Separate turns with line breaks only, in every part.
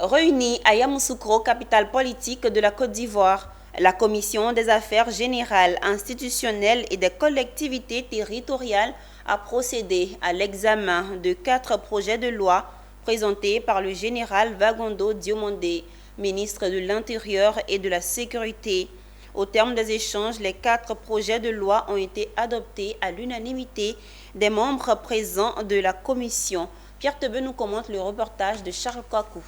Réunie à Yamoussoukro, capitale politique de la Côte d'Ivoire, la Commission des affaires générales, institutionnelles et des collectivités territoriales a procédé à l'examen de 4 projets de loi présentés par le général Vagondo Diomandé, ministre de l'Intérieur et de la Sécurité. Au terme des échanges, les 4 projets de loi ont été adoptés à l'unanimité des membres présents de la commission. Pierre Tebe nous commente le reportage de Charles Kakou.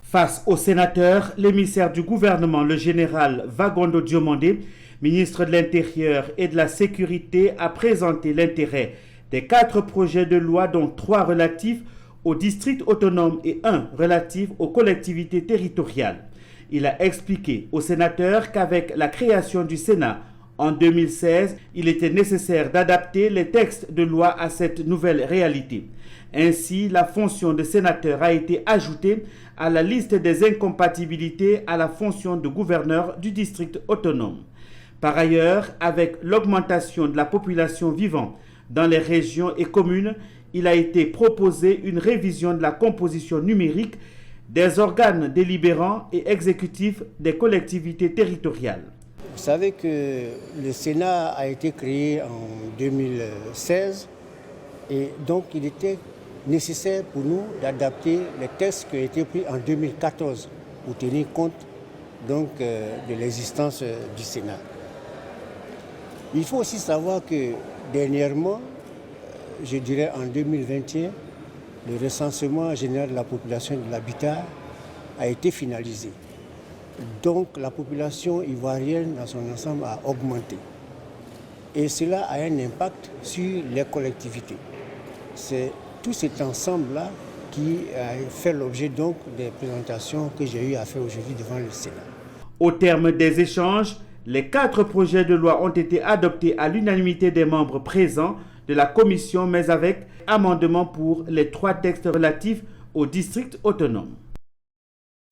Face aux sénateurs, l'émissaire du gouvernement, le général Vagondo Diomandé, ministre de l'Intérieur et de la Sécurité, a présenté l'intérêt des 4 projets de loi, dont 3 relatifs aux districts autonomes et 1 relatif aux collectivités territoriales. Il a expliqué aux sénateurs qu'avec la création du Sénat en 2016, il était nécessaire d'adapter les textes de loi à cette nouvelle réalité. Ainsi, la fonction de sénateur a été ajoutée à la liste des incompatibilités à la fonction de gouverneur du district autonome. Par ailleurs, avec l'augmentation de la population vivant dans les régions et communes, il a été proposé une révision de la composition numérique des organes délibérants et exécutifs des collectivités territoriales.
Vous savez que le Sénat a été créé en 2016 et donc il était nécessaire pour nous d'adapter les textes qui ont été pris en 2014 pour tenir compte donc, de l'existence du Sénat. Il faut aussi savoir que dernièrement, je dirais en 2021, le recensement général de la population de l'habitat a été finalisé. Donc la population ivoirienne dans son ensemble a augmenté. Et cela a un impact sur les collectivités. C'est tout cet ensemble-là qui a fait l'objet donc des présentations que j'ai eu à faire aujourd'hui devant le Sénat.
Au terme des échanges, les 4 projets de loi ont été adoptés à l'unanimité des membres présents de la commission, mais avec amendement pour les 3 textes relatifs aux districts autonomes.